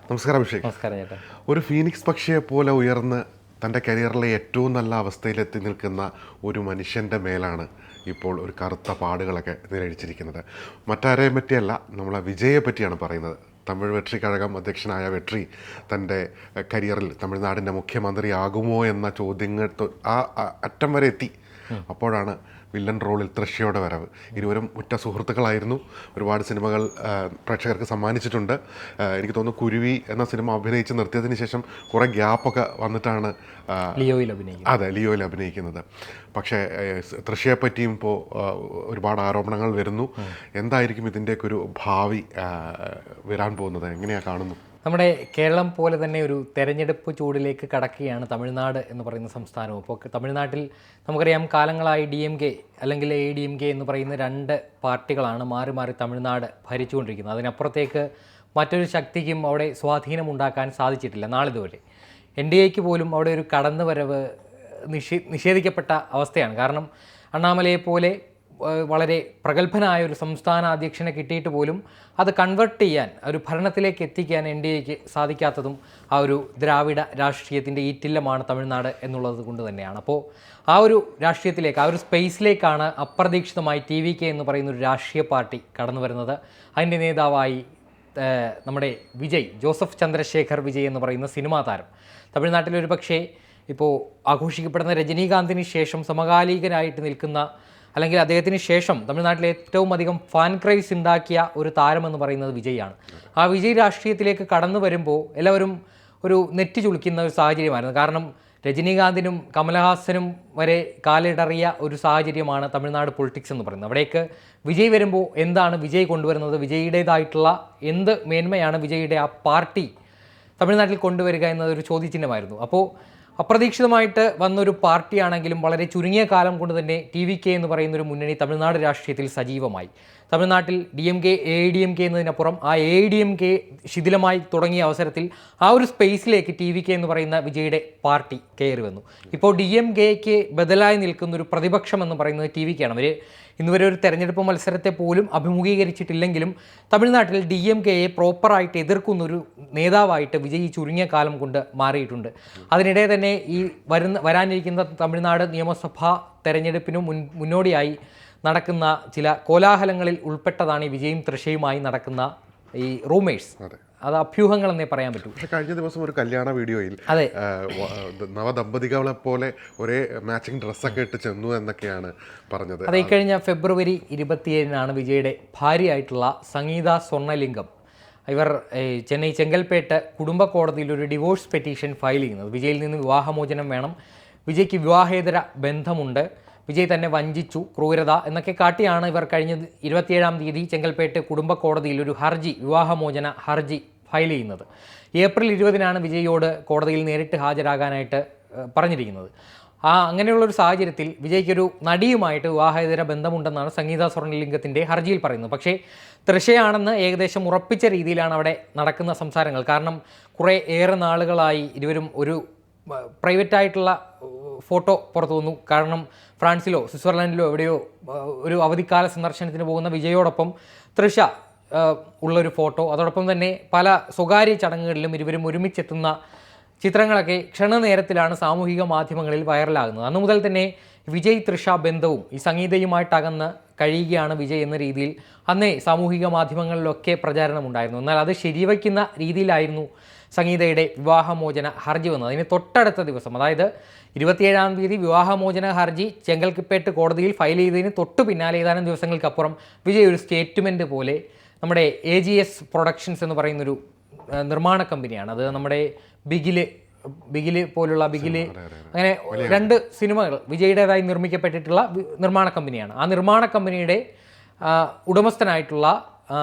നമസ്കാരം അഭിഷേക്. നമസ്കാരം ചേട്ടാ. ഒരു ഫീനിക്സ് പക്ഷിയെ പോലെ ഉയർന്ന് തൻ്റെ കരിയറിലെ ഏറ്റവും നല്ല അവസ്ഥയിലെത്തി നിൽക്കുന്ന ഒരു മനുഷ്യൻ്റെ മേലാണ് ഇപ്പോൾ ഒരു കറുത്ത പാടുകളൊക്കെ നിഴലിച്ചിരിക്കുന്നത്. മറ്റാരെയും പറ്റിയല്ല, നമ്മളെ വിജയെ പറ്റിയാണ് പറയുന്നത്. തമിഴ് വെട്രി കഴകം അധ്യക്ഷനായ വെട്രി തൻ്റെ കരിയറിൽ തമിഴ്നാടിൻ്റെ മുഖ്യമന്ത്രിയാകുമോ എന്ന ചോദ്യങ്ങൾ ആ അറ്റം വരെ എത്തി. അപ്പോഴാണ് വില്ലൻ റോളിൽ തൃശ്ശയുടെ വരവ്. ഇരുവരും ഉറ്റ സുഹൃത്തുക്കളായിരുന്നു. ഒരുപാട് സിനിമകൾ പ്രേക്ഷകർക്ക് സമ്മാനിച്ചിട്ടുണ്ട്. എനിക്ക് തോന്നുന്നു കുരുവി എന്ന സിനിമ അഭിനയിച്ച് നിർത്തിയതിന് ശേഷം കുറേ ഗ്യാപ്പൊക്കെ വന്നിട്ടാണ് ലിയോയിൽ അഭിനയിക്കുന്നത്. പക്ഷേ തൃശ്ശയെ പറ്റിയും ഇപ്പോൾ ഒരുപാട് ആരോപണങ്ങൾ വരുന്നു. എന്തായിരിക്കും ഇതിൻ്റെയൊക്കെ ഒരു ഭാവി വരാൻ പോകുന്നത്? എങ്ങനെയാണ് കാണുന്നു? നമ്മുടെ കേരളം പോലെ തന്നെ ഒരു തെരഞ്ഞെടുപ്പ് ചൂടിലേക്ക് കടക്കുകയാണ് തമിഴ്നാട് എന്ന് പറയുന്ന സംസ്ഥാനവും. ഇപ്പോൾ തമിഴ്നാട്ടിൽ നമുക്കറിയാം, കാലങ്ങളായി DMK അല്ലെങ്കിൽ ADMK എന്ന് പറയുന്ന രണ്ട് പാർട്ടികളാണ് മാറി മാറി തമിഴ്നാട് ഭരിച്ചുകൊണ്ടിരിക്കുന്നത്. അതിനപ്പുറത്തേക്ക് മറ്റൊരു ശക്തിക്കും അവിടെ സ്വാധീനമുണ്ടാക്കാൻ സാധിച്ചിട്ടില്ല നാളിതുവരെ. NDAക്ക് പോലും അവിടെ ഒരു കടന്നുവരവ് നിഷേധിക്കപ്പെട്ട അവസ്ഥയാണ്. കാരണം അണ്ണാമലയെപ്പോലെ വളരെ പ്രഗത്ഭനായ ഒരു സംസ്ഥാന അധ്യക്ഷനെ കിട്ടിയിട്ട് പോലും അത് കൺവെർട്ട് ചെയ്യാൻ, ഒരു ഭരണത്തിലേക്ക് എത്തിക്കാൻ NDAക്ക് സാധിക്കാത്തതും ആ ഒരു ദ്രാവിഡ രാഷ്ട്രീയത്തിൻ്റെ ഈറ്റില്ലമാണ് തമിഴ്നാട് എന്നുള്ളത് കൊണ്ട് തന്നെയാണ്. അപ്പോൾ ആ ഒരു രാഷ്ട്രീയത്തിലേക്ക്, ആ ഒരു സ്പേസിലേക്കാണ് അപ്രതീക്ഷിതമായി TVK എന്ന് പറയുന്ന ഒരു രാഷ്ട്രീയ പാർട്ടി കടന്നു വരുന്നത്. അതിൻ്റെ നേതാവായി നമ്മുടെ വിജയ്, ജോസഫ് ചന്ദ്രശേഖർ വിജയ് എന്ന് പറയുന്ന സിനിമാ താരം, തമിഴ്നാട്ടിൽ ഒരു പക്ഷേ ഇപ്പോൾ ആഘോഷിക്കപ്പെടുന്ന രജനീകാന്തിന് ശേഷം സമകാലികനായിട്ട് നിൽക്കുന്ന, അല്ലെങ്കിൽ അദ്ദേഹത്തിന് ശേഷം തമിഴ്നാട്ടിലെ ഏറ്റവും അധികം ഫാൻ ക്രൈസ് ഉണ്ടാക്കിയ ഒരു താരമെന്ന് പറയുന്നത് വിജയാണ്. ആ വിജയ് രാഷ്ട്രീയത്തിലേക്ക് കടന്നു വരുമ്പോൾ എല്ലാവരും ഒരു നെറ്റി ചുളിക്കുന്ന ഒരു സാഹചര്യമായിരുന്നു. കാരണം രജനീകാന്തിനും കമലഹാസനും വരെ കാലിടറിയ ഒരു സാഹചര്യമാണ് തമിഴ്നാട് പൊളിറ്റിക്സ് എന്ന് പറയുന്നത്. അവിടേക്ക് വിജയ് വരുമ്പോൾ എന്താണ് വിജയ് കൊണ്ടുവരുന്നത്, വിജയുടേതായിട്ടുള്ള എന്ത് മേന്മയാണ് വിജയുടെ ആ പാർട്ടി തമിഴ്നാട്ടിൽ കൊണ്ടുവരിക എന്നതൊരു ചോദ്യചിഹ്നമായിരുന്നു. അപ്പോൾ അപ്രതീക്ഷിതമായിട്ട് വന്നൊരു പാർട്ടിയാണെങ്കിലും വളരെ ചുരുങ്ങിയ കാലം കൊണ്ട് തന്നെ TVK എന്ന് പറയുന്നൊരു മുന്നണി തമിഴ്നാട് രാഷ്ട്രീയത്തിൽ സജീവമായി. തമിഴ്നാട്ടിൽ DMK ADMK എന്നതിനപ്പുറം ആ ADMK ശിഥിലമായി തുടങ്ങിയ അവസരത്തിൽ ആ ഒരു സ്പേസിലേക്ക് TVK എന്ന് പറയുന്ന വിജയുടെ പാർട്ടി കയറി വന്നു. ഇപ്പോൾ DMKക്ക് ബദലായി നിൽക്കുന്നൊരു പ്രതിപക്ഷം എന്ന് പറയുന്നത് TVK ആണ്. അവർ ഇന്നുവരെ ഒരു തെരഞ്ഞെടുപ്പ് മത്സരത്തെ പോലും അഭിമുഖീകരിച്ചിട്ടില്ലെങ്കിലും തമിഴ്നാട്ടിൽ DMKയെ പ്രോപ്പറായിട്ട് എതിർക്കുന്നൊരു നേതാവായിട്ട് വിജയ് ചുരുങ്ങിയ കാലം കൊണ്ട് മാറിയിട്ടുണ്ട്. അതിനിടെ തന്നെ ഈ വരാനിരിക്കുന്ന തമിഴ്നാട് നിയമസഭാ തെരഞ്ഞെടുപ്പിനു മുന്നോടിയായി നടക്കുന്ന ചില കോലാഹലങ്ങളിൽ ഉൾപ്പെട്ടതാണ് ഈ വിജയും തൃശ്ശയുമായി നടക്കുന്ന ഈ റൂമേഴ്സ്. അത് അഭ്യൂഹങ്ങൾ എന്നേ പറയാൻ പറ്റൂ. പക്ഷേ കഴിഞ്ഞ ദിവസം ഒരു കല്യാണ വീഡിയോയിൽ അതെ, നവദമ്പതികളെ പോലെ ഒരേ മാച്ചിങ് ഡ്രസ്സൊക്കെ ഇട്ട് ചെന്നു എന്നൊക്കെയാണ് പറഞ്ഞത്. അത് ഇക്കഴിഞ്ഞ ഫെബ്രുവരി 27-നാണ് വിജയുടെ ഭാര്യയായിട്ടുള്ള സംഗീത സ്വർണ്ണലിംഗം ഇവർ ചെന്നൈ ചെങ്കൽപ്പേട്ട് കുടുംബ കോടതിയിൽ ഒരു ഡിവോഴ്സ് പെറ്റീഷൻ ഫയൽ ചെയ്യുന്നത്. വിജയിൽ നിന്ന് വിവാഹമോചനം വേണം, വിജയ്ക്ക് വിവാഹേതര ബന്ധമുണ്ട്, വിജയ് തന്നെ വഞ്ചിച്ചു, ക്രൂരത എന്നൊക്കെ കാട്ടിയാണ് ഇവർ കഴിഞ്ഞ 27-ാം തീയതി ചെങ്കൽപ്പേട്ട് കുടുംബ കോടതിയിൽ ഒരു ഹർജി, വിവാഹമോചന ഹർജി ഫയൽ ചെയ്യുന്നത്. ഏപ്രിൽ 20-നാണ് വിജയോട് കോടതിയിൽ നേരിട്ട് ഹാജരാകാനായിട്ട് പറഞ്ഞിരിക്കുന്നത്. അങ്ങനെയുള്ളൊരു സാഹചര്യത്തിൽ വിജയ്ക്കൊരു നടിയുമായിട്ട് വിവാഹേതര ബന്ധമുണ്ടെന്നാണ് സംഗീത സ്വർണ്ണലിംഗത്തിൻ്റെ ഹർജിയിൽ പറയുന്നത്. പക്ഷേ തൃശ്ശയാണെന്ന് ഏകദേശം ഉറപ്പിച്ച രീതിയിലാണ് അവിടെ നടക്കുന്ന സംസാരങ്ങൾ. കാരണം കുറേ ഏറെ നാളുകളായി ഇരുവരും ഒരു പ്രൈവറ്റായിട്ടുള്ള ഫോട്ടോ പുറത്തു വന്നു. കാരണം ഫ്രാൻസിലോ സ്വിറ്റ്സർലൻഡിലോ എവിടെയോ ഒരു അവധിക്കാല സന്ദർശനത്തിന് പോകുന്ന വിജയോടൊപ്പം തൃഷ ഉള്ളൊരു ഫോട്ടോ, അതോടൊപ്പം തന്നെ പല സ്വകാര്യ ചടങ്ങുകളിലും ഇരുവരും ഒരുമിച്ചെത്തുന്ന ചിത്രങ്ങളൊക്കെ ക്ഷണനേരത്തിലാണ് സാമൂഹിക മാധ്യമങ്ങളിൽ വൈറലാകുന്നത്. അന്നു മുതൽ തന്നെ വിജയ് തൃഷ ബന്ധവും ഈ സംഗീതയുമായിട്ടകന്ന് കഴിയുകയാണ് വിജയ് എന്ന രീതിയിൽ അന്നേ സാമൂഹിക മാധ്യമങ്ങളിലൊക്കെ പ്രചാരണമുണ്ടായിരുന്നു. എന്നാൽ അത് ശരിവയ്ക്കുന്ന രീതിയിലായിരുന്നു സംഗീതയുടെ വിവാഹമോചന ഹർജി വന്നത്. അതിന് തൊട്ടടുത്ത ദിവസം, അതായത് 27-ാം തീയതി വിവാഹമോചന ഹർജി ചെങ്കൽപ്പേട്ട് കോടതിയിൽ ഫയൽ ചെയ്തതിന് തൊട്ടു പിന്നാലെ ഏതാനും ദിവസങ്ങൾക്കപ്പുറം വിജയ് ഒരു സ്റ്റേറ്റ്മെൻറ്റ് പോലെ, നമ്മുടെ AGS പ്രൊഡക്ഷൻസ് എന്ന് പറയുന്നൊരു നിർമ്മാണ കമ്പനിയാണ്, അത് നമ്മുടെ ബിഗില് പോലുള്ള അങ്ങനെ 2 സിനിമകൾ വിജയുടേതായി നിർമ്മിക്കപ്പെട്ടിട്ടുള്ള നിർമ്മാണ കമ്പനിയാണ്. ആ നിർമ്മാണ കമ്പനിയുടെ ഉടമസ്ഥനായിട്ടുള്ള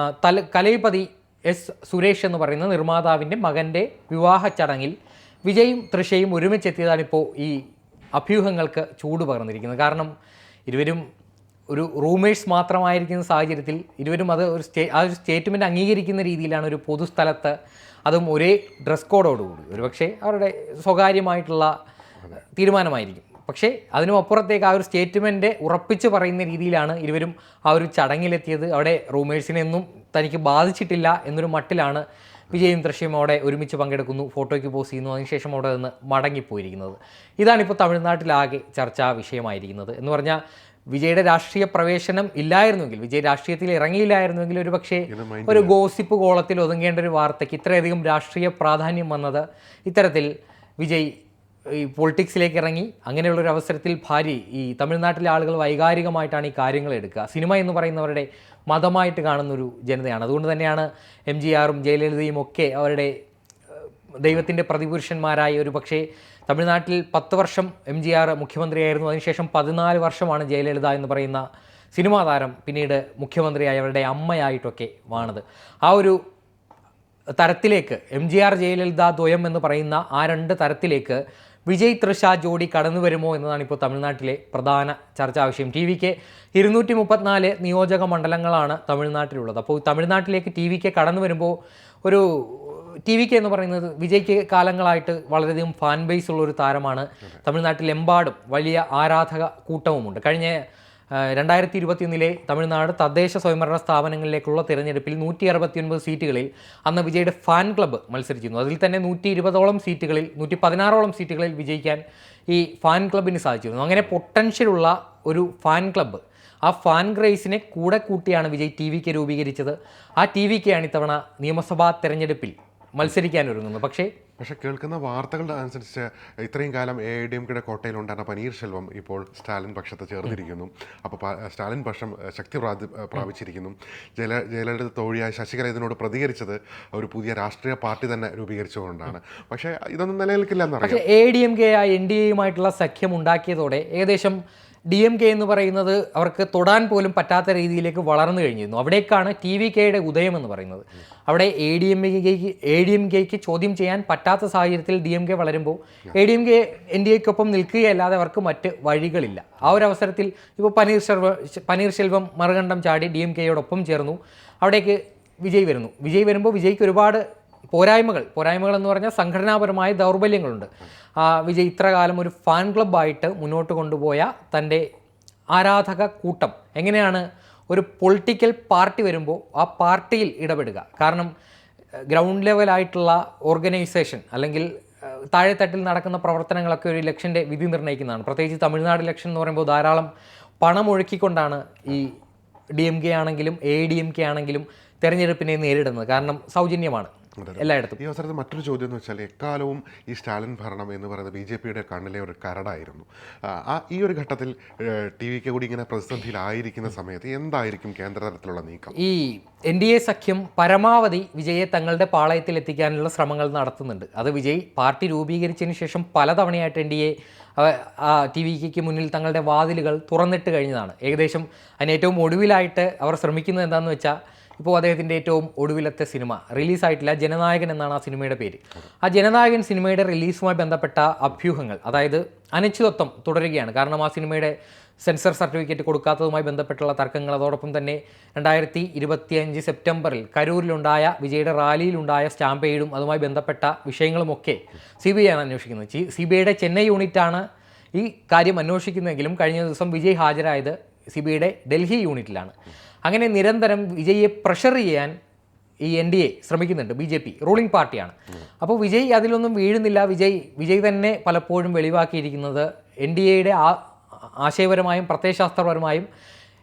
കലൈപതി S സുരേഷ് എന്ന് പറയുന്ന നിർമ്മാതാവിൻ്റെ മകൻ്റെ വിവാഹ ചടങ്ങിൽ വിജയും തൃശ്ശയും ഒരുമിച്ചെത്തിയതാണിപ്പോൾ ഈ അഭ്യൂഹങ്ങൾക്ക് ചൂട് പകർന്നിരിക്കുന്നത്. കാരണം ഇരുവരും ഒരു റൂമേഴ്സ് മാത്രമായിരിക്കുന്ന സാഹചര്യത്തിൽ ഇരുവരും അത് ആ ഒരു സ്റ്റേറ്റ്മെൻറ്റ് അംഗീകരിക്കുന്ന രീതിയിലാണ് ഒരു പൊതുസ്ഥലത്ത്, അതും ഒരേ ഡ്രസ് കോഡോടുകൂടി, ഒരുപക്ഷെ അവരുടെ സ്വകാര്യമായിട്ടുള്ള തീരുമാനമായിരിക്കും. പക്ഷേ അതിനും അപ്പുറത്തേക്ക് ആ ഒരു സ്റ്റേറ്റ്മെൻറ്റ് ഉറപ്പിച്ച് പറയുന്ന രീതിയിലാണ് ഇരുവരും ആ ഒരു ചടങ്ങിലെത്തിയത്. അവിടെ റൂമേഴ്സിനെയൊന്നും തനിക്ക് ബാധിച്ചിട്ടില്ല എന്നൊരു മട്ടിലാണ് വിജയും ദൃശ്യവും അവിടെ ഒരുമിച്ച് പങ്കെടുക്കുന്നു, ഫോട്ടോയ്ക്ക് പോസ് ചെയ്യുന്നു, അതിനുശേഷം അവിടെ നിന്ന് മടങ്ങിപ്പോയിരിക്കുന്നത്. ഇതാണിപ്പോൾ തമിഴ്നാട്ടിലാകെ ചർച്ചാ വിഷയമായിരിക്കുന്നത്. എന്ന് പറഞ്ഞാൽ വിജയുടെ രാഷ്ട്രീയ പ്രവേശനം ഇല്ലായിരുന്നെങ്കിൽ, വിജയ് രാഷ്ട്രീയത്തിൽ ഇറങ്ങിയില്ലായിരുന്നെങ്കിൽ ഒരു പക്ഷേ ഒരു ഗോസിപ്പ് കോളത്തിൽ ഒതുങ്ങേണ്ട ഒരു വാർത്തയ്ക്ക് ഇത്രയധികം രാഷ്ട്രീയ പ്രാധാന്യം വന്നത് ഇത്തരത്തിൽ വിജയ് ഈ പൊളിറ്റിക്സിലേക്ക് ഇറങ്ങി. അങ്ങനെയുള്ളൊരു അവസരത്തിൽ ഈ തമിഴ്നാട്ടിലെ ആളുകൾ വൈകാരികമായിട്ടാണ് ഈ കാര്യങ്ങൾ എടുക്കുക. സിനിമ എന്ന് പറയുന്നവരുടെ മതമായിട്ട് കാണുന്നൊരു ജനതയാണ്. അതുകൊണ്ട് തന്നെയാണ് MGRും ജയലളിതയും ഒക്കെ അവരുടെ ദൈവത്തിൻ്റെ പ്രതിപുരുഷന്മാരായി. ഒരു പക്ഷേ തമിഴ്നാട്ടിൽ 10 വർഷം MGR മുഖ്യമന്ത്രിയായിരുന്നു, അതിനുശേഷം 14 വർഷമാണ് ജയലളിത എന്ന് പറയുന്ന സിനിമാ താരം പിന്നീട് മുഖ്യമന്ത്രിയായി അവരുടെ അമ്മയായിട്ടൊക്കെ വാണത്. ആ ഒരു തരത്തിലേക്ക് MGR ജയലളിത ദ്വയം എന്ന് പറയുന്ന ആ 2 തരത്തിലേക്ക് വിജയ് തൃഷ ജോഡി കടന്നു വരുമോ എന്നതാണ് ഇപ്പോൾ തമിഴ്നാട്ടിലെ പ്രധാന ചർച്ചാ വിഷയം. TVK 234 നിയോജക മണ്ഡലങ്ങളാണ് തമിഴ്നാട്ടിലുള്ളത്. അപ്പോൾ തമിഴ്നാട്ടിലേക്ക് TVK കടന്നു വരുമ്പോൾ ഒരു TVK എന്ന് പറയുന്നത് വിജയ്ക്ക് കാലങ്ങളായിട്ട് വളരെയധികം ഫാൻ ബേസ് ഉള്ള ഒരു താരമാണ്. തമിഴ്നാട്ടിലെമ്പാടും വലിയ ആരാധക കൂട്ടവുമുണ്ട്. കഴിഞ്ഞ 2021 തമിഴ്നാട് തദ്ദേശ സ്വയംഭരണ സ്ഥാപനങ്ങളിലേക്കുള്ള തിരഞ്ഞെടുപ്പിൽ 169 സീറ്റുകളിൽ അന്ന് വിജയുടെ ഫാൻ ക്ലബ്ബ് മത്സരിച്ചിരുന്നു. അതിൽ തന്നെ 120ഓളം സീറ്റുകളിൽ 116ഓളം സീറ്റുകളിൽ വിജയിക്കാൻ ഈ ഫാൻ ക്ലബിന് സാധിച്ചിരുന്നു. അങ്ങനെ പൊട്ടൻഷ്യലുള്ള ഒരു ഫാൻ ക്ലബ്ബ്, ആ ഫാൻ ഗ്രേസിനെ കൂടെ കൂട്ടിയാണ് വിജയ് TVK രൂപീകരിച്ചത്. ആ TVK ആണ് ഇത്തവണ നിയമസഭാ തെരഞ്ഞെടുപ്പിൽ മത്സരിക്കാൻ ഒരുങ്ങുന്നത്. പക്ഷേ കേൾക്കുന്ന വാർത്തകളുടെ അനുസരിച്ച് ഇത്രയും കാലം AIDMKയുടെ കോട്ടയിലുണ്ടായിരുന്ന പനീർശെൽവം ഇപ്പോൾ സ്റ്റാലിൻ പക്ഷത്ത് ചേർന്നിരിക്കുന്നു. അപ്പോൾ സ്റ്റാലിൻ പക്ഷം ശക്തി പ്രാപിച്ചിരിക്കുന്നു. ജയലളിത തോഴിയായ ശശികല ഇതിനോട് പ്രതികരിച്ചത് ഒരു പുതിയ രാഷ്ട്രീയ പാർട്ടി തന്നെ രൂപീകരിച്ചുകൊണ്ടാണ്. പക്ഷേ ഇതൊന്നും നിലനിൽക്കില്ല എന്നറിയാം. പക്ഷേ AIDMK NDAയുമായിട്ടുള്ള സഖ്യം ഉണ്ടാക്കിയതോടെ ഏകദേശം DMK എന്ന് പറയുന്നത് അവർക്ക് തൊടാൻ പോലും പറ്റാത്ത രീതിയിലേക്ക് വളർന്നു കഴിഞ്ഞിരുന്നു. അവിടേക്കാണ് TVKയുടെ ഉദയം എന്ന് പറയുന്നത്. അവിടെ AIDMKയ്ക്ക് ചോദ്യം ചെയ്യാൻ പറ്റാത്ത സാഹചര്യത്തിൽ DMK വളരുമ്പോൾ AIDMK NDAയ്ക്കൊപ്പം നിൽക്കുകയല്ലാതെ അവർക്ക് മറ്റ് വഴികളില്ല. ആ ഒരു അവസരത്തിൽ ഇപ്പോൾ പനീർശെൽവം മറുകണ്ഠം ചാടി DMKയോടൊപ്പം ചേർന്നു. അവിടേക്ക് വിജയ് വരുന്നു. വിജയ് വരുമ്പോൾ വിജയ്ക്ക് ഒരുപാട് പോരായ്മകൾ എന്ന് പറഞ്ഞാൽ സംഘടനാപരമായ ദൗർബല്യങ്ങളുണ്ട്. വിജയ് ഇത്ര കാലം ഒരു ഫാൻ ക്ലബ്ബായിട്ട് മുന്നോട്ട് കൊണ്ടുപോയ തൻ്റെ ആരാധക കൂട്ടം എങ്ങനെയാണ് ഒരു പൊളിറ്റിക്കൽ പാർട്ടി വരുമ്പോൾ ആ പാർട്ടിയിൽ ഇടപെടുക. കാരണം ഗ്രൗണ്ട് ലെവലായിട്ടുള്ള ഓർഗനൈസേഷൻ അല്ലെങ്കിൽ താഴെത്തട്ടിൽ നടക്കുന്ന പ്രവർത്തനങ്ങളൊക്കെ ഒരു ഇലക്ഷൻ്റെ വിധി നിർണ്ണയിക്കുന്നതാണ്. പ്രത്യേകിച്ച് തമിഴ്നാട് ഇലക്ഷൻ എന്ന് പറയുമ്പോൾ ധാരാളം പണം ഒഴുക്കിക്കൊണ്ടാണ് ഈ DMK ആണെങ്കിലും AIDMK ആണെങ്കിലും തെരഞ്ഞെടുപ്പിനെ നേരിടുന്നത്. കാരണം സൗജന്യമാണ് എല്ലായിടത്തും. ഈ അവസരത്തിൽ മറ്റൊരു ചോദ്യം എന്ന് വെച്ചാൽ എക്കാലവും ഈ സ്റ്റാലിൻ ഭരണം എന്ന് പറയുന്നത് BJPയുടെ കണ്ണിലെ ഒരു കരടായിരുന്നു. ഈ ഒരു ഘട്ടത്തിൽ TVK കൂടി ഇങ്ങനെ പ്രതിസന്ധിയിലായിരിക്കുന്ന സമയത്ത് എന്തായിരിക്കും കേന്ദ്ര തലത്തിലുള്ള നീക്കം? ഈ NDA സഖ്യം പരമാവധി വിജയെ തങ്ങളുടെ പാളയത്തിൽ എത്തിക്കാനുള്ള ശ്രമങ്ങൾ നടത്തുന്നുണ്ട്. അത് വിജയ് പാർട്ടി രൂപീകരിച്ചതിന് ശേഷം പലതവണയായിട്ട് NDA TVKയ്ക്ക് മുന്നിൽ തങ്ങളുടെ വാതിലുകൾ തുറന്നിട്ട് കഴിഞ്ഞതാണ്. ഏകദേശം അതിന് ഏറ്റവും ഒടുവിലായിട്ട് അവർ ശ്രമിക്കുന്നത് എന്താണെന്ന് വെച്ചാൽ, ഇപ്പോൾ അദ്ദേഹത്തിൻ്റെ ഏറ്റവും ഒടുവിലത്തെ സിനിമ റിലീസായിട്ടില്ല, ജനനായകൻ എന്നാണ് ആ സിനിമയുടെ പേര്. ആ ജനനായകൻ സിനിമയുടെ റിലീസുമായി ബന്ധപ്പെട്ട അഭ്യൂഹങ്ങൾ, അതായത് അനിശ്ചിതത്വം തുടരുകയാണ്. കാരണം ആ സിനിമയുടെ സെൻസർ സർട്ടിഫിക്കറ്റ് കൊടുക്കാത്തതുമായി ബന്ധപ്പെട്ടുള്ള തർക്കങ്ങൾ, അതോടൊപ്പം തന്നെ 2025 സെപ്റ്റംബറിൽ കരൂരിലുണ്ടായ വിജയുടെ റാലിയിലുണ്ടായ സ്റ്റാമ്പേഡും അതുമായി ബന്ധപ്പെട്ട വിഷയങ്ങളുമൊക്കെ CBI ആണ് അന്വേഷിക്കുന്നത്. CBIയുടെ ചെന്നൈ യൂണിറ്റാണ് ഈ കാര്യം അന്വേഷിക്കുന്നതെങ്കിലും കഴിഞ്ഞ ദിവസം വിജയ് ഹാജരായത് CBIയുടെ ഡൽഹി യൂണിറ്റിലാണ്. അങ്ങനെ നിരന്തരം വിജയെ പ്രഷർ ചെയ്യാൻ ഈ NDA ശ്രമിക്കുന്നുണ്ട്. BJP റൂളിംഗ് പാർട്ടിയാണ്. അപ്പോൾ വിജയ് അതിലൊന്നും വീഴുന്നില്ല. വിജയ് തന്നെ പലപ്പോഴും വെളിവാക്കിയിരിക്കുന്നത് NDAയുടെ ആശയപരമായും പ്രത്യയശാസ്ത്രപരമായും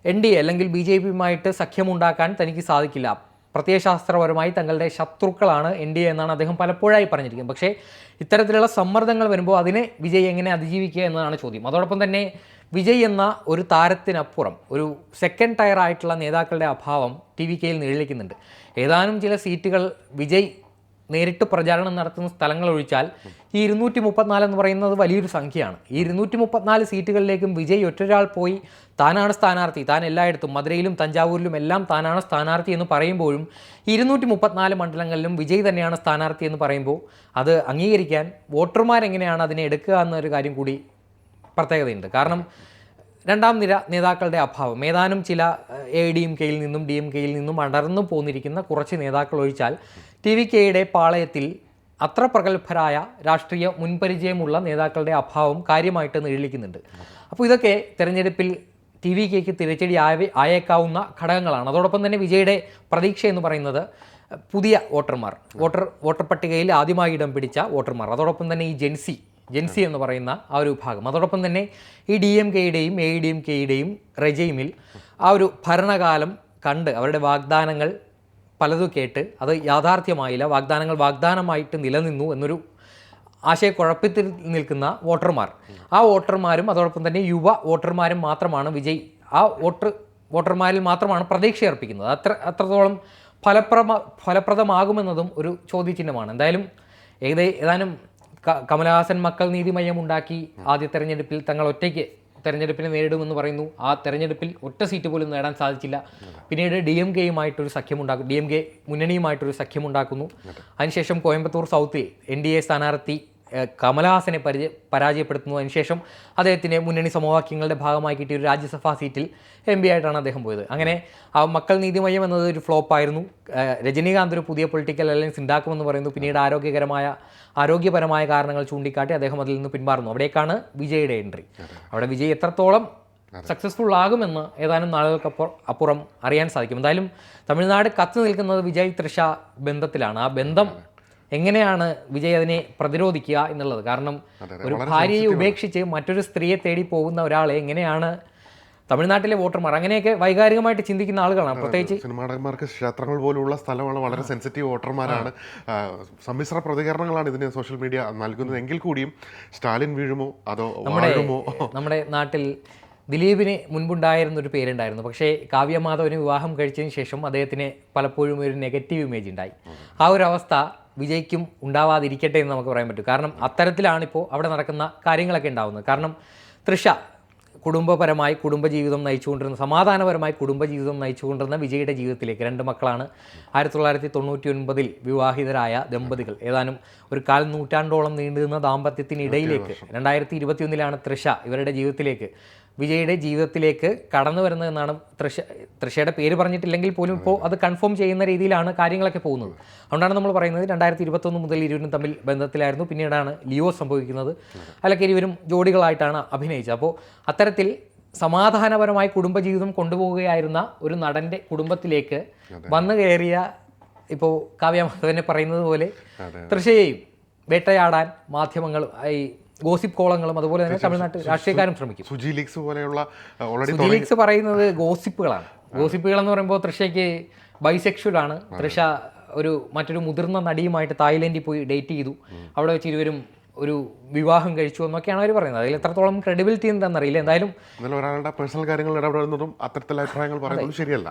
NDA അല്ലെങ്കിൽ BJPയുമായിട്ട് സഖ്യമുണ്ടാക്കാൻ തനിക്ക് സാധിക്കില്ല. പ്രത്യയശാസ്ത്രപരമായി തങ്ങളുടെ ശത്രുക്കളാണ് NDA എന്നാണ് അദ്ദേഹം പലപ്പോഴായി പറഞ്ഞിരിക്കുന്നത്. പക്ഷേ ഇത്തരത്തിലുള്ള സമ്മർദ്ദങ്ങൾ വരുമ്പോൾ അതിനെ വിജയ് എങ്ങനെ അതിജീവിക്കുക എന്നതാണ് ചോദ്യം. അതോടൊപ്പം തന്നെ വിജയ് എന്ന ഒരു താരത്തിനപ്പുറം ഒരു സെക്കൻഡ് ടയർ ആയിട്ടുള്ള നേതാക്കളുടെ അഭാവം TVKയിൽ നിഴലിക്കുന്നുണ്ട്. ഏതാനും ചില സീറ്റുകൾ വിജയ് നേരിട്ട് പ്രചാരണം നടത്തുന്ന സ്ഥലങ്ങൾ ഒഴിച്ചാൽ ഈ 234 എന്ന് പറയുന്നത് വലിയൊരു സംഖ്യയാണ്. ഈ 234 സീറ്റുകളിലേക്കും വിജയ് ഒറ്റൊരാൾ പോയി താനാണ് സ്ഥാനാർത്ഥി, താൻ എല്ലായിടത്തും മധുരയിലും തഞ്ചാവൂരിലും എല്ലാം താനാണ് സ്ഥാനാർത്ഥി എന്ന് പറയുമ്പോഴും 234 മണ്ഡലങ്ങളിലും വിജയ് തന്നെയാണ് സ്ഥാനാർത്ഥി എന്ന് പറയുമ്പോൾ അത് അംഗീകരിക്കാൻ വോട്ടർമാരെങ്ങനെയാണ് അതിനെ എടുക്കുക എന്നൊരു കാര്യം കൂടി പ്രത്യേകതയുണ്ട്. കാരണം രണ്ടാം നിര നേതാക്കളുടെ അഭാവം, ഏതാനും ചില AIDMKയിൽ നിന്നും DMKയിൽ നിന്നും അടർന്നു പോന്നിരിക്കുന്ന കുറച്ച് നേതാക്കൾ ഒഴിച്ചാൽ TVKയുടെ പാളയത്തിൽ അത്ര പ്രഗത്ഭരായ രാഷ്ട്രീയ മുൻപരിചയമുള്ള നേതാക്കളുടെ അഭാവം കാര്യമായിട്ട് നിഴലിക്കുന്നുണ്ട്. അപ്പോൾ ഇതൊക്കെ തെരഞ്ഞെടുപ്പിൽ TVKയ്ക്ക് തിരിച്ചടി ആയേക്കാവുന്ന ഘടകങ്ങളാണ്. അതോടൊപ്പം തന്നെ വിജയുടെ പ്രതീക്ഷ എന്ന് പറയുന്നത് പുതിയ വോട്ടർ പട്ടികയിൽ ആദ്യമായി ഇടം പിടിച്ച വോട്ടർമാർ, അതോടൊപ്പം തന്നെ ഈ ജെൻസി എന്ന് പറയുന്ന ആ ഒരു വിഭാഗം, അതോടൊപ്പം തന്നെ ഈ DMKയുടെയും AIADMKയുടെയും റെജീമിൽ ആ ഒരു ഭരണകാലം കണ്ട് അവരുടെ വാഗ്ദാനങ്ങൾ പലതും കേട്ട് അത് യാഥാർത്ഥ്യമായില്ല, വാഗ്ദാനങ്ങൾ വാഗ്ദാനമായിട്ട് നിലനിന്നു എന്നൊരു ആശയക്കുഴപ്പത്തിൽ നിൽക്കുന്ന വോട്ടർമാർ, ആ വോട്ടർമാരും അതോടൊപ്പം തന്നെ യുവ വോട്ടർമാരും മാത്രമാണ് വിജയ് ആ വോട്ടർമാരിൽ മാത്രമാണ് പ്രതീക്ഷ അർപ്പിക്കുന്നത്. അത്രത്തോളം ഫലപ്രദമാകുമെന്നതും ഒരു ചോദ്യചിഹ്നമാണ്. എന്തായാലും ഏതാനും കമലഹാസൻ മക്കൾ നീതി മയ്യം ഉണ്ടാക്കി ആദ്യ തെരഞ്ഞെടുപ്പിൽ തങ്ങൾ ഒറ്റയ്ക്ക് തെരഞ്ഞെടുപ്പിനെ നേരിടുമെന്ന് പറയുന്നു. ആ തെരഞ്ഞെടുപ്പിൽ ഒറ്റ സീറ്റ് പോലും നേടാൻ സാധിച്ചില്ല. പിന്നീട് DMK മുന്നണിയുമായിട്ടൊരു സഖ്യമുണ്ടാക്കുന്നു. അതിനുശേഷം കോയമ്പത്തൂർ സൗത്തിൽ NDA സ്ഥാനാർത്ഥി കമലഹാസനെ പരാജയപ്പെടുത്തുന്നു. അതിനുശേഷം അദ്ദേഹത്തിന് മുന്നണി സമവാക്യങ്ങളുടെ ഭാഗമായി കിട്ടിയ ഒരു രാജ്യസഭാ സീറ്റിൽ MP ആയിട്ടാണ് അദ്ദേഹം പോയത്. അങ്ങനെ ആ മക്കൾ നീതിമയം എന്നത് ഒരു ഫ്ലോപ്പായിരുന്നു. രജനീകാന്ത് ഒരു പുതിയ പൊളിറ്റിക്കൽ അലയൻസ് ഉണ്ടാക്കുമെന്ന് പറയുന്നു. പിന്നീട് ആരോഗ്യപരമായ കാരണങ്ങൾ ചൂണ്ടിക്കാട്ടി അദ്ദേഹം അതിൽ നിന്ന് പിന്മാറുന്നു. അവിടേക്കാണ് വിജയുടെ എൻട്രി. അവിടെ വിജയ് എത്രത്തോളം സക്സസ്ഫുൾ ആകുമെന്ന് ഏതാനും നാളുകൾക്കപ്പുറം അറിയാൻ സാധിക്കും. എന്തായാലും തമിഴ്നാട് കത്ത് നിൽക്കുന്നത് വിജയ് തൃഷ ബന്ധത്തിലാണ്. ആ ബന്ധം എങ്ങനെയാണ് വിജയ് അതിനെ പ്രതിരോധിക്കുക എന്നുള്ളത്. കാരണം ഒരു ഭാര്യയെ ഉപേക്ഷിച്ച് മറ്റൊരു സ്ത്രീയെ തേടി പോകുന്ന ഒരാളെ എങ്ങനെയാണ് തമിഴ്നാട്ടിലെ വോട്ടർമാർ അങ്ങനെയൊക്കെ വൈകാരികമായിട്ട് ചിന്തിക്കുന്ന ആളുകളാണ്. പ്രത്യേകിച്ച് സിനിമാ നടന്മാർക്ക് ക്ഷേത്രങ്ങൾ പോലുള്ള സ്ഥലമാണ്, വളരെ സെൻസിറ്റീവ് വോട്ടർമാരാണ്. സമ്മിശ്ര പ്രതികരണങ്ങളാണ് ഇതിന് സോഷ്യൽ മീഡിയ നൽകുന്നത്. എങ്കിൽ കൂടിയും സ്റ്റാലിൻ വീഴുമോ അതോ വാഴുമോ? നമ്മുടെ നാട്ടിൽ ദിലീപിന് മുൻപുണ്ടായിരുന്ന ഒരു പേരുണ്ടായിരുന്നു. പക്ഷേ കാവ്യമാധവന് വിവാഹം കഴിച്ചതിന് ശേഷം അദ്ദേഹത്തിന് പലപ്പോഴും ഒരു നെഗറ്റീവ് ഇമേജ് ഉണ്ടായി. ആ ഒരു അവസ്ഥ വിജയ്ക്കും ഉണ്ടാവാതിരിക്കട്ടെ എന്ന് നമുക്ക് പറയാൻ പറ്റും. കാരണം അത്തരത്തിലാണിപ്പോൾ അവിടെ നടക്കുന്ന കാര്യങ്ങളൊക്കെ ഉണ്ടാവുന്നത്. കാരണം തൃഷ കുടുംബജീവിതം നയിച്ചുകൊണ്ടിരുന്ന സമാധാനപരമായി കുടുംബജീവിതം നയിച്ചുകൊണ്ടിരുന്ന വിജയുടെ ജീവിതത്തിലേക്ക് 2 മക്കളാണ്. 1999 വിവാഹിതരായ ദമ്പതികൾ. ഏതാനും ഒരു നൂറ്റാണ്ടോളം നീണ്ടുനിന്ന ദാമ്പത്യത്തിനിടയിലേക്ക് 2021 തൃഷ ഇവരുടെ ജീവിതത്തിലേക്ക് വിജയുടെ ജീവിതത്തിലേക്ക് കടന്നു വരുന്നതെന്നാണ് തൃഷയുടെ പേര് പറഞ്ഞിട്ടില്ലെങ്കിൽ പോലും ഇപ്പോൾ അത് കൺഫേം ചെയ്യുന്ന രീതിയിലാണ് കാര്യങ്ങളൊക്കെ പോകുന്നത്. അതുകൊണ്ടാണ് നമ്മൾ പറയുന്നത് 2021 മുതൽ ഇരുവരും തമ്മിൽ ബന്ധത്തിലായിരുന്നു. പിന്നീടാണ് ലിയോ സംഭവിക്കുന്നത്. അതിലൊക്കെ ഇരുവരും ജോഡികളായിട്ടാണ് അഭിനയിച്ചത്. അപ്പോൾ അത്തരത്തിൽ സമാധാനപരമായി കുടുംബജീവിതം കൊണ്ടുപോവുകയായിരുന്ന ഒരു നടൻ്റെ കുടുംബത്തിലേക്ക് വന്നു കയറിയ ഇപ്പോൾ കാവ്യമാധവനെ പറയുന്നത് പോലെ തൃഷയെയും വേട്ടയാടാൻ മാധ്യമങ്ങൾ ഈ ഗോസിപ്പ് കോളങ്ങളും അതുപോലെ തന്നെ തമിഴ്നാട്ടിൽ രാഷ്ട്രീയക്കാരും ശ്രമിക്കും. സുജി ലീക്സ് പറയുന്നത് ഗോസിപ്പുകളാണ്. ഗോസിപ്പുകൾ എന്ന് പറയുമ്പോൾ തൃഷയ്ക്ക് ബൈസെക്ഷുവലാണ്. തൃഷ മറ്റൊരു മുതിർന്ന നടിയുമായിട്ട് തായ്ലൻഡിൽ പോയി ഡേറ്റ് ചെയ്തു. അവിടെ വെച്ച് ഇരുവരും ഒരു വിവാഹം കഴിച്ചു എന്നൊക്കെയാണ് അവർ പറയുന്നത്. അതിൽ എത്രത്തോളം ക്രെഡിബിലിറ്റി എന്താണെന്നറിയില്ല. എന്തായാലും ഒരാളുടെ പേഴ്സണൽ കാര്യങ്ങൾ ഇടപെടുന്നതും അത്തരത്തിലുള്ള അഭിപ്രായങ്ങൾ പറയുന്നതും ശരിയല്ല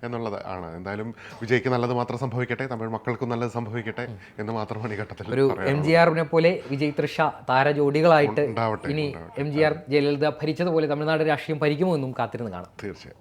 എന്നുള്ളത് ആണ്. എന്തായാലും വിജയ്ക്ക് നല്ലത് മാത്രം സംഭവിക്കട്ടെ, തമിഴ് മക്കൾക്കും നല്ലത് സംഭവിക്കട്ടെ എന്ന് മാത്രമാണ് ഈ ഘട്ടത്തിൽ. ഒരു MGRനെ പോലെ വിജയ് തൃഷ താരജോഡികളായിട്ട് ഇനി MGR ജയലളിത ഭരിച്ചതുപോലെ തമിഴ്നാട് രാഷ്ട്രീയം ഭരിക്കുമോ എന്നും കാത്തിരുന്ന് കാണാം. തീർച്ചയായും.